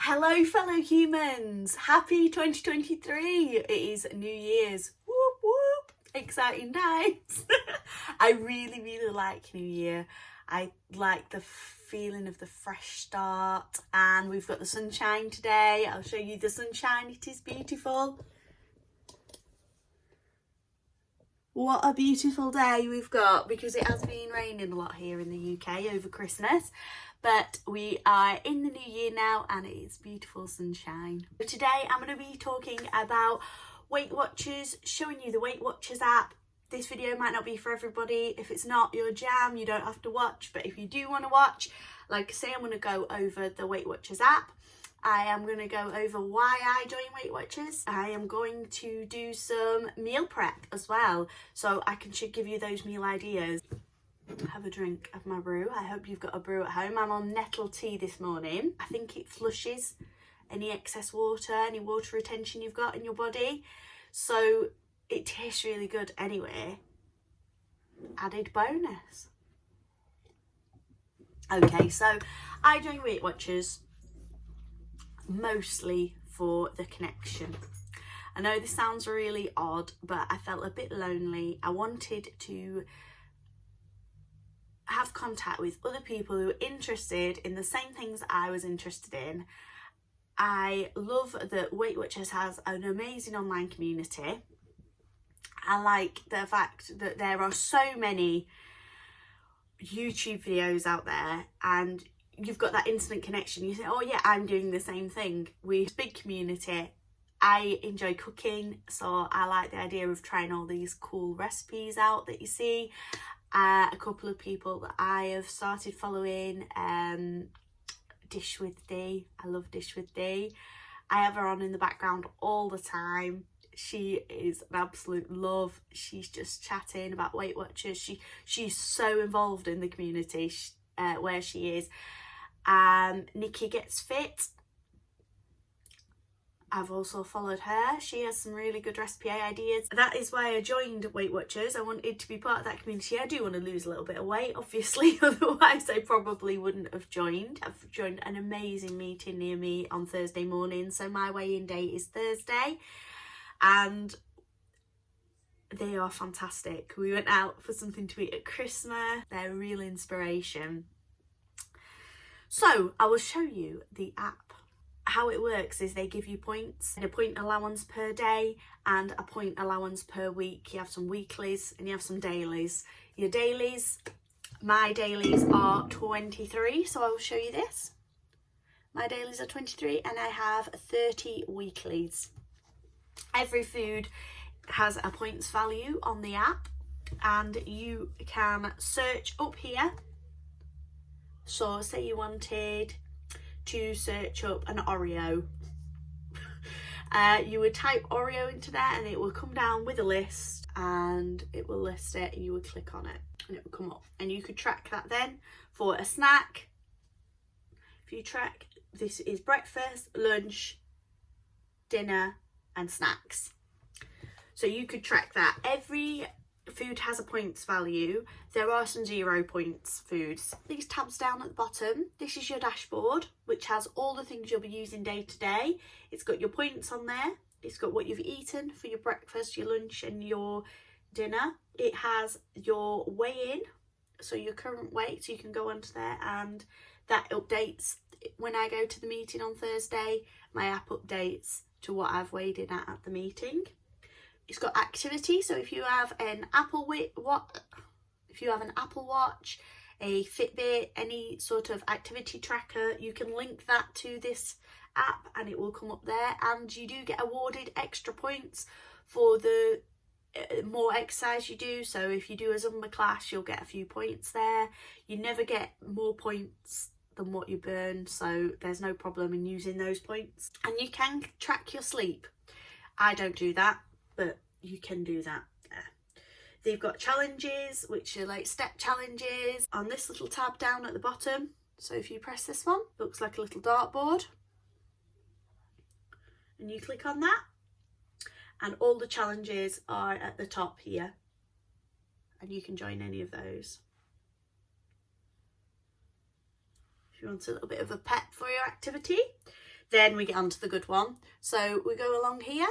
Hello fellow humans, happy 2023. It is New Year's, whoop whoop, exciting times. I really like New Year. I like the feeling of the fresh start, and we've got the sunshine today. I'll show you the sunshine, it is beautiful. What a beautiful day we've got, because it has been raining a lot here in the UK over Christmas, but we are in the new year now and it is beautiful sunshine. Today I'm going to be talking about Weight Watchers, showing you the Weight Watchers app. This video might not be for everybody. If it's not your jam, you don't have to watch, but if you do want to watch, like I say, I'm going to go over the Weight Watchers app. I am going to go over why I joined Weight Watchers. I am going to do some meal prep as well, so I should give you those meal ideas. Have a drink of my brew. I hope you've got a brew at home. I'm on nettle tea this morning. I think it flushes any excess water, any water retention you've got in your body. So it tastes really good anyway. Added bonus. Okay, so I joined Weight Watchers mostly for the connection. I know this sounds really odd, but I felt a bit lonely. I wanted to have contact with other people who were interested in the same things that I was interested in. I love that Weight Watchers has an amazing online community. I like the fact that there are so many YouTube videos out there and you've got that instant connection. You say, oh yeah, I'm doing the same thing. We're a big community. I enjoy cooking, so I like the idea of trying all these cool recipes out that you see. A couple of people that I have started following, Dish with Dee. I love Dish with Dee. I have her on in the background all the time. She is an absolute love. She's just chatting about Weight Watchers. She's so involved in the community where she is. Nikki Gets Fit. I've also followed her. She has some really good recipe ideas. That is why I joined Weight Watchers. I wanted to be part of that community. I do want to lose a little bit of weight, obviously, otherwise I probably wouldn't have joined. I've joined an amazing meeting near me on Thursday morning, so my weigh-in day is Thursday, and they are fantastic. We went out for something to eat at Christmas. They're a real inspiration. So I will show you the app. How it works is they give you points, a point allowance per day and a point allowance per week. You have some weeklies and you have some dailies. Your dailies, my dailies are 23, so I will show you this. My dailies are 23 and I have 30 weeklies. Every food has a points value on the app and you can search up here. So say you wanted to search up an Oreo. You would type Oreo into there and it will come down with a list and it will list it and you would click on it and it will come up and you could track that then for a snack. If you track, this is breakfast, lunch, dinner and snacks. So you could track that. Every food has a points value. There are some 0 points foods. These tabs down at the bottom, this is your dashboard, which has all the things you'll be using day to day. It's got your points on there. It's got what you've eaten for your breakfast, your lunch and your dinner. It has your weigh-in, so your current weight, so you can go onto there and that updates. When I go to the meeting on Thursday, my app updates to what I've weighed in at the meeting. It's got activity, so if you have an Apple Watch, a Fitbit, any sort of activity tracker, you can link that to this app and it will come up there, and you do get awarded extra points for the more exercise you do. So if you do a Zumba class, you'll get a few points there. You never get more points than what you burn, so there's no problem in using those points. And you can track your sleep. I don't do that, but you can do that. They've got challenges, which are like step challenges on this little tab down at the bottom. So if you press this one, it looks like a little dartboard and you click on that and all the challenges are at the top here and you can join any of those. If you want a little bit of a pep for your activity. Then we get on to the good one. So we go along here,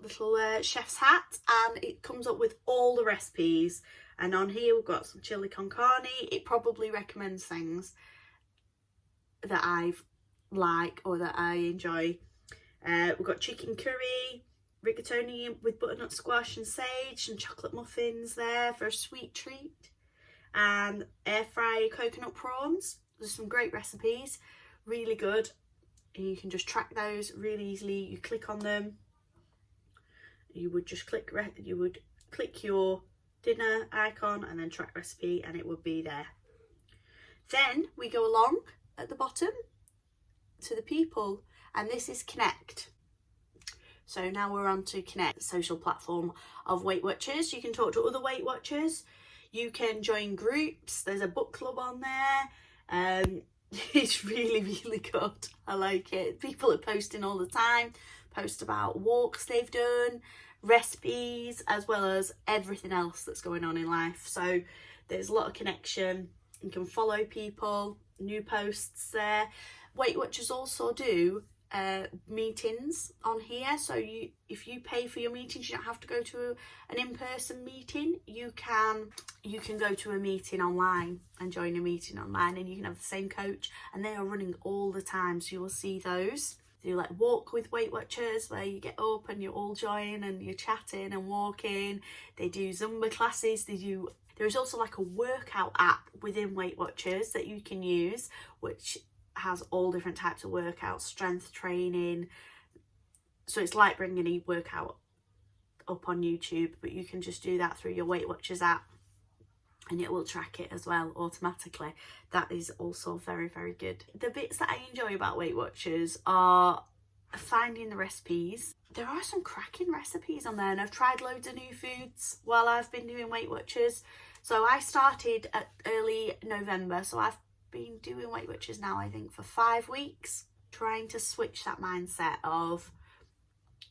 little chef's hat, and it comes up with all the recipes. And on here we've got some chili con carne. It probably recommends things that I like or that I enjoy. We've got chicken curry, rigatoni with butternut squash and sage, and chocolate muffins there for a sweet treat, and air fry coconut prawns. There's some great recipes, really good. And you can just track those really easily. You click on them, you would just click your dinner icon and then track recipe, and it would be there. Then we go along at the bottom to the people, and this is Connect. So now we're on to Connect, social platform of Weight Watchers. You can talk to other Weight Watchers, you can join groups, there's a book club on there. It's really, really good. I like it. People are posting all the time, post about walks they've done, recipes, as well as everything else that's going on in life. So there's a lot of connection. You can follow people, new posts there. Weight Watchers also do meetings on here. So if you pay for your meetings, you don't have to go to an in-person meeting. You can go to a meeting online and join a meeting online, and you can have the same coach, and they are running all the time, so you will see those. They do like walk with Weight Watchers, where you get up and you all join and you're chatting and walking. They do Zumba classes. There is also like a workout app within Weight Watchers that you can use, which has all different types of workouts, strength training. So it's like bringing a workout up on YouTube, but you can just do that through your Weight Watchers app, and it will track it as well automatically. That is also very, very good. The bits that I enjoy about Weight Watchers are finding the recipes. There are some cracking recipes on there, and I've tried loads of new foods while I've been doing Weight Watchers. So I started at early November, so I've been doing Weight Watchers now, I think, for 5 weeks, trying to switch that mindset of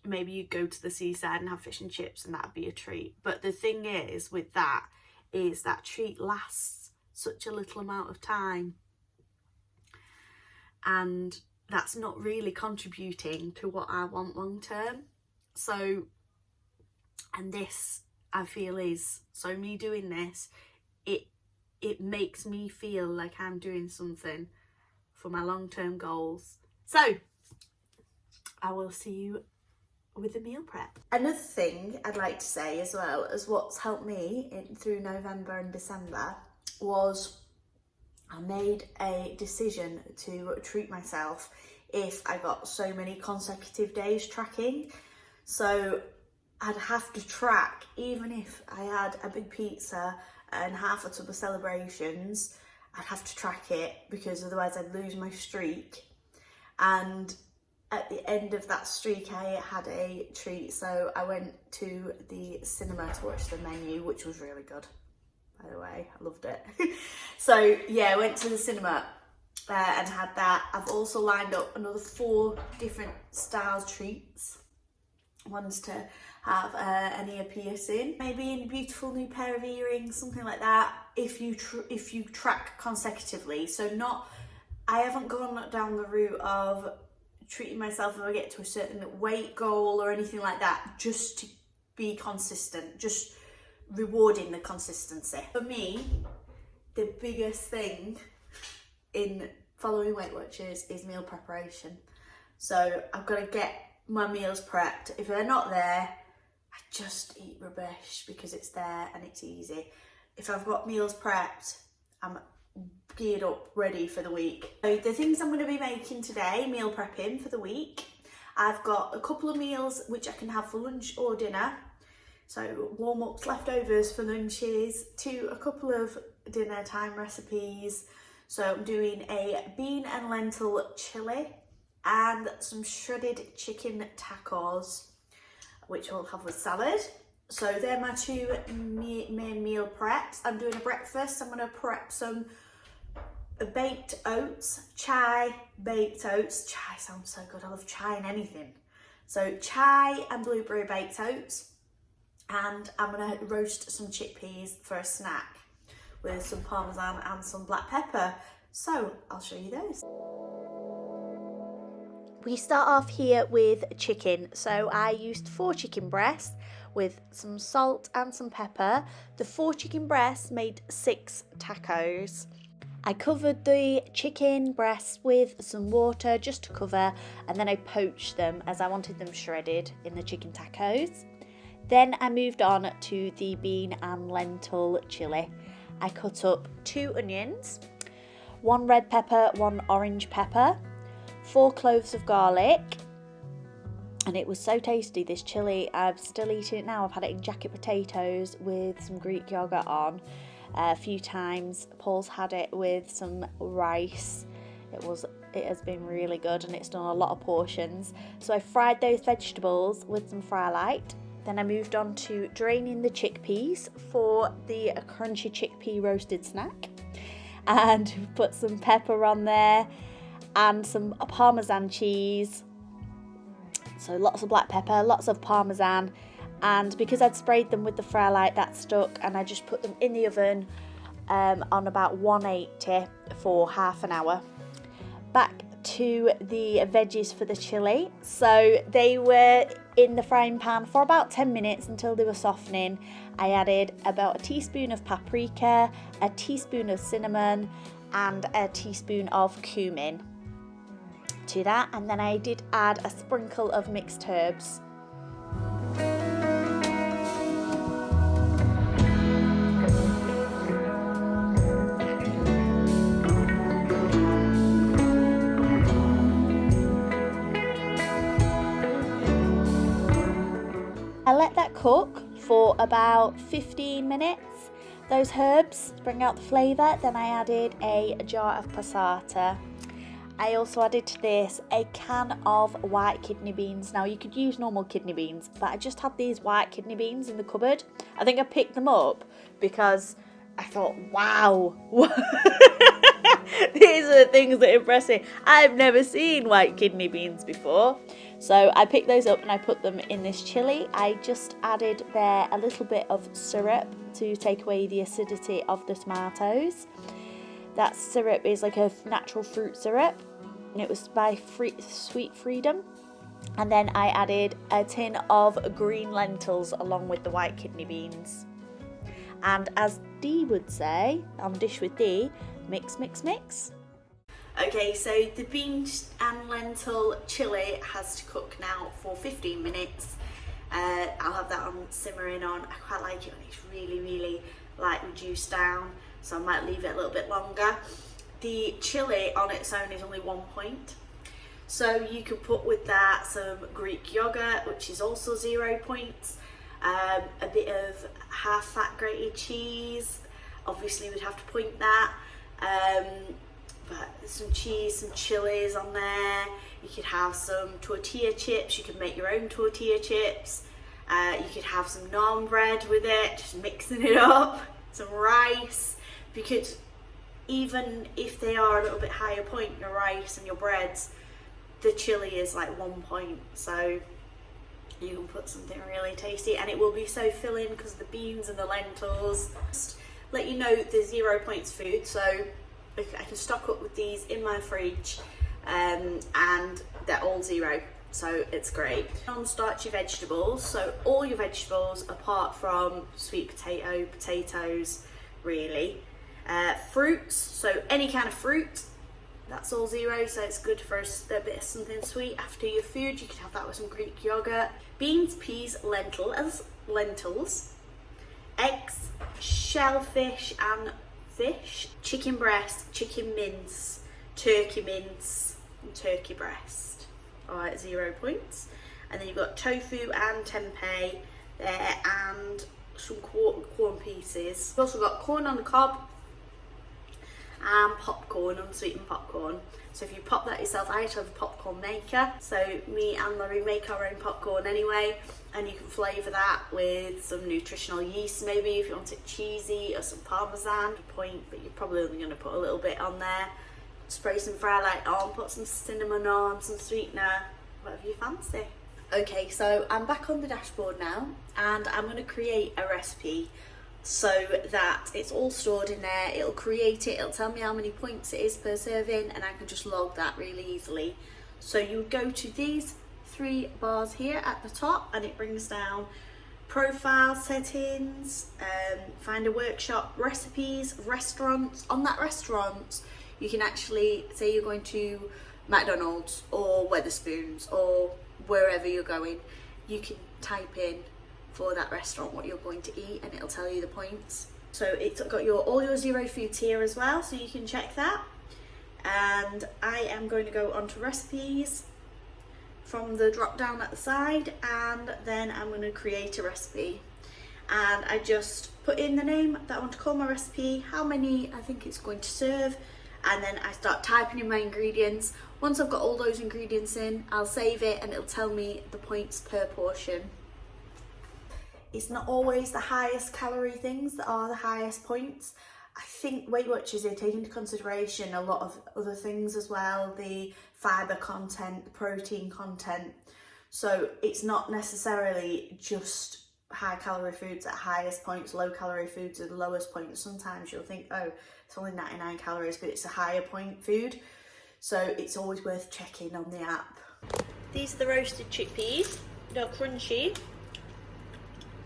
maybe you go to the seaside and have fish and chips and that'd be a treat. But the thing is with that is that treat lasts such a little amount of time, and that's not really contributing to what I want long term. So, and this I feel is, so me doing this, it makes me feel like I'm doing something for my long-term goals. So I will see you with the meal prep. Another thing I'd like to say as well as what's helped me through November and December was I made a decision to treat myself if I got so many consecutive days tracking. So I'd have to track, even if I had a big pizza and half a tub of celebrations, I'd have to track it, because otherwise I'd lose my streak. And at the end of that streak I had a treat, so I went to the cinema to watch The Menu, which was really good, by the way. I loved it. So yeah, I went to the cinema and had that. I've also lined up another 4 different style treats. One's to have an ear piercing, maybe a beautiful new pair of earrings, something like that, if you track consecutively. So I haven't gone down the route of treating myself if I get to a certain weight goal or anything like that, just to be consistent, just rewarding the consistency. For me, the biggest thing in following Weight Watchers is meal preparation. So I've got to get my meals prepped. If they're not there, I just eat rubbish because it's there and it's easy. If I've got meals prepped, I'm geared up, ready for the week. So the things I'm going to be making today, meal prepping for the week, I've got a couple of meals which I can have for lunch or dinner. So warm-ups, leftovers for lunches, to a couple of dinner time recipes. So I'm doing a bean and lentil chili and some shredded chicken tacos, which I'll have with salad. So they're my 2 main meal preps. I'm doing a breakfast. I'm going to prep some baked oats, chai baked oats. Chai sounds so good. I love chai in anything. So chai and blueberry baked oats. And I'm going to roast some chickpeas for a snack with some parmesan and some black pepper. So I'll show you those. We start off here with chicken. So I used 4 chicken breasts with some salt and some pepper. The 4 chicken breasts made 6 tacos. I covered the chicken breasts with some water just to cover, and then I poached them as I wanted them shredded in the chicken tacos. Then I moved on to the bean and lentil chili. I cut up 2 onions, 1 red pepper, 1 orange pepper, 4 cloves of garlic, and it was so tasty, this chilli. I'm still eating it now. I've had it in jacket potatoes with some Greek yogurt on a few times. Paul's had it with some rice. It has been really good, and it's done a lot of portions. So I fried those vegetables with some fry light. Then I moved on to draining the chickpeas for the crunchy chickpea roasted snack, and put some pepper on there and some Parmesan cheese. So lots of black pepper, lots of Parmesan, and because I'd sprayed them with the fry light, that stuck, and I just put them in the oven on about 180 for half an hour. Back to the veggies for the chili. So they were in the frying pan for about 10 minutes until they were softening. I added about a teaspoon of paprika, a teaspoon of cinnamon, and a teaspoon of cumin to that, and then I did add a sprinkle of mixed herbs. I let that cook for about 15 minutes, those herbs, to bring out the flavour. Then I added a jar of passata. I also added to this a can of white kidney beans. Now you could use normal kidney beans, but I just had these white kidney beans in the cupboard. I think I picked them up because I thought, wow, these are the things that impress me. I've never seen white kidney beans before. So I picked those up and I put them in this chili. I just added there a little bit of syrup to take away the acidity of the tomatoes. That syrup is like a natural fruit syrup, and it was by Sweet Freedom. And then I added a tin of green lentils along with the white kidney beans. And as Dee would say on Dish with Dee, mix, mix, mix. Okay, so the beans and lentil chili has to cook now for 15 minutes. I'll have that on simmering on. I quite like it when it's really, really like reduced down, so I might leave it a little bit longer. The chili on its own is only 1 point, so you can put with that some Greek yogurt, which is also 0 points, a bit of half fat grated cheese, obviously we'd have to point that, but some cheese, some chilies on there. You could have some tortilla chips, you could make your own tortilla chips, you could have some naan bread with it, just mixing it up, some rice, because even if they are a little bit higher point, your rice and your breads, the chili is like 1 point, so you can put something really tasty, and it will be so filling because of the beans and the lentils. Just let you know the 0 points food, so I can stock up with these in my fridge, and they're all 0, so it's great. Non-starchy vegetables, so all your vegetables apart from sweet potato, potatoes really. Fruits, so any kind of fruit, that's all 0, so it's good for a bit of something sweet after your food. You can have that with some Greek yogurt. Beans, peas, lentils, eggs, shellfish and fish, chicken breast, chicken mince, and turkey breast. Alright, 0 points. And then you've got tofu and tempeh there, and some corn pieces. We've also got corn on the cob and popcorn, unsweetened popcorn. So if you pop that yourself, I actually have a popcorn maker, so me and Laurie make our own popcorn anyway, and you can flavour that with some nutritional yeast maybe if you want it cheesy, or some Parmesan point, but you're probably only going to put a little bit on there. Spray some fry light on, put some cinnamon on, some sweetener, whatever you fancy. Okay, so I'm back on the dashboard now, and I'm going to create a recipe so that it's all stored in there. It'll create it, it'll tell me how many points it is per serving, and I can just log that really easily. So you would go to these 3 bars here at the top, and it brings down profile settings, find a workshop, recipes, restaurants. On that restaurant, you can actually say you're going to McDonald's or Wetherspoons or wherever you're going. You can type in for that restaurant what you're going to eat, and it'll tell you the points. So it's got all your zero foods here as well, so you can check that. And I am going to go onto recipes from the drop down at the side, and then I'm going to create a recipe, and I just put in the name that I want to call my recipe, how many I think it's going to serve, and then I start typing in my ingredients. Once I've got all those ingredients in, I'll save it and it'll tell me the points per portion. It's not always the highest calorie things that are the highest points. I think Weight Watchers are taking into consideration a lot of other things as well, the fibre content, the protein content. So it's not necessarily just high calorie foods at highest points, low calorie foods at the lowest points. Sometimes you'll think, oh, it's only 99 calories, but it's a higher point food. So it's always worth checking on the app. These are the roasted chickpeas. They're crunchy.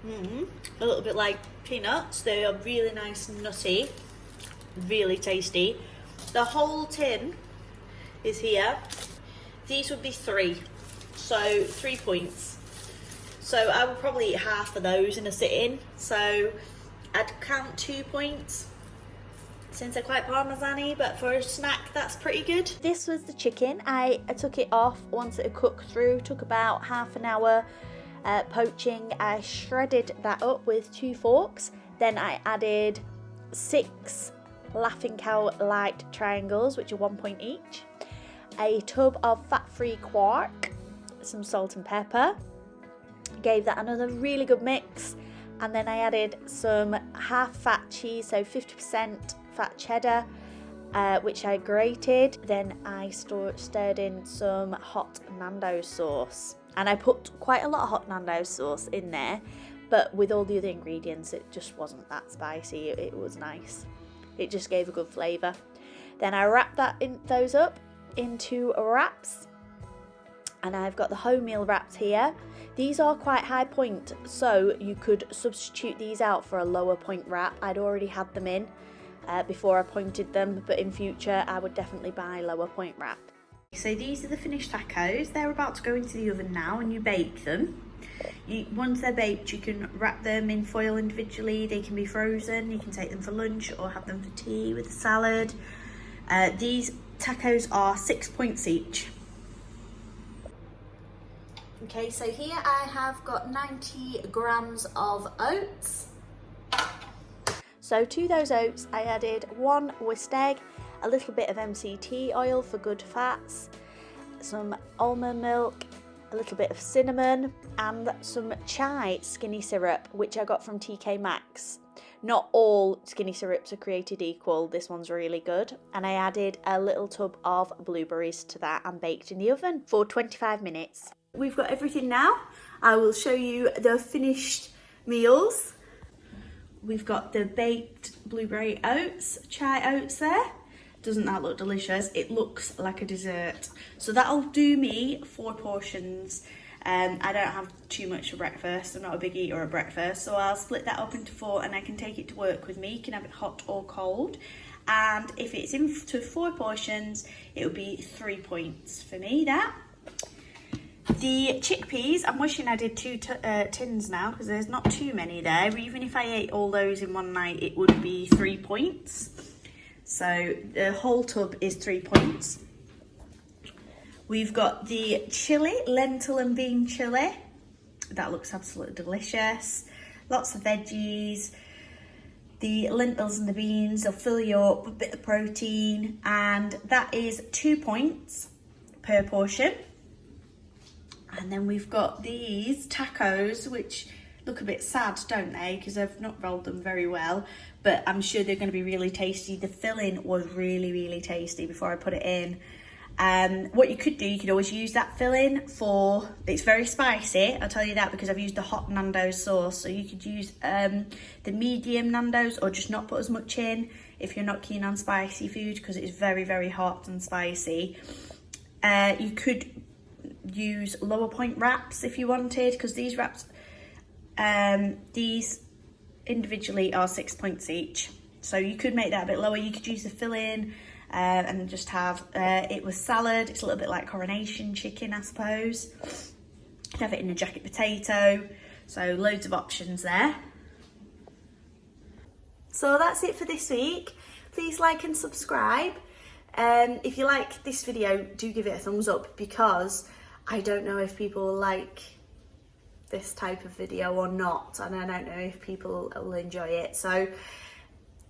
A little bit like peanuts. They are really nice and nutty, really tasty. The whole tin is here. These would be 3, so 3 points. So I would probably eat half of those in a sitting, so I'd count 2 points since they're quite parmesan-y, but for a snack that's pretty good. This was the chicken. I took it off once it had cooked through, took about half an hour poaching. I shredded that up with 2 forks. Then I added 6 Laughing Cow light triangles, which are 1 point each, a tub of fat-free quark, some salt and pepper, gave that another really good mix, and then I added some half-fat cheese, so 50% fat cheddar, which I grated. Then I stirred in some hot Nando's sauce, and I put quite a lot of hot Nando's sauce in there, but with all the other ingredients it just wasn't that spicy. It was nice. It just gave a good flavour. Then I wrapped those up into wraps, and I've got the home meal wraps here. These are quite high point, so you could substitute these out for a lower point wrap. I'd already had them in before I pointed them, but in future I would definitely buy lower point wrap. So these are the finished tacos. They're about to go into the oven now, and you bake them. Once they're baked, you can wrap them in foil individually. They can be frozen. You can take them for lunch or have them for tea with a salad. These tacos are 6 points each. Okay, so here I have got 90 grams of oats. So to those oats I added 1 whisked egg, a little bit of MCT oil for good fats, some almond milk, a little bit of cinnamon, and some chai skinny syrup, which I got from TK Maxx. Not all skinny syrups are created equal. This one's really good. And I added a little tub of blueberries to that and baked in the oven for 25 minutes. We've got everything now. I will show you the finished meals. We've got the baked blueberry oats, chai oats there. Doesn't that look delicious? It looks like a dessert. So that'll do me 4 portions. I don't have too much for breakfast. I'm not a big eater at breakfast, so I'll split that up into 4 and I can take it to work with me. You can have it hot or cold. And if it's into 4 portions, it will be 3 points for me, that. The chickpeas, I'm wishing I did 2 tins now, because there's not too many there. Even if I ate all those in one night, it would be 3 points. So the whole tub is 3 points. We've got the chilli, lentil and bean chilli. That looks absolutely delicious. Lots of veggies. The lentils and the beans, they'll fill you up with a bit of protein. And that is 2 points per portion. And then we've got these tacos, which look a bit sad, don't they? Because I've not rolled them very well, but I'm sure they're going to be really tasty. The filling was really, really tasty before I put it in. What you could do, you could always use that filling for, it's very spicy, I'll tell you that, because I've used the hot Nando's sauce. So you could use the medium Nando's, or just not put as much in if you're not keen on spicy food, because it is very, very hot and spicy. You could use lower point wraps if you wanted, because these wraps, these individually are 6 points each. So you could make that a bit lower. You could use the fill-in and just have it with salad. It's a little bit like coronation chicken, I suppose. You can have it in a jacket potato. So loads of options there. So that's it for this week. Please like and subscribe. If you like this video, do give it a thumbs up, because I don't know if people like this type of video or not, and I don't know if people will enjoy it. So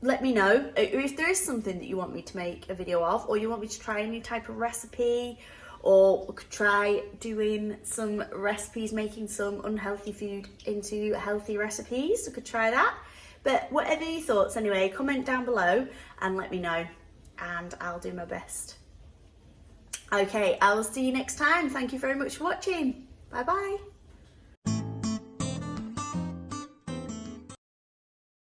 let me know if there is something that you want me to make a video of, or you want me to try a new type of recipe, or we could try doing some recipes, making some unhealthy food into healthy recipes. We could try that. But whatever your thoughts anyway, comment down below and let me know, and I'll do my best. Okay, I will see you next time. Thank you very much for watching. Bye bye.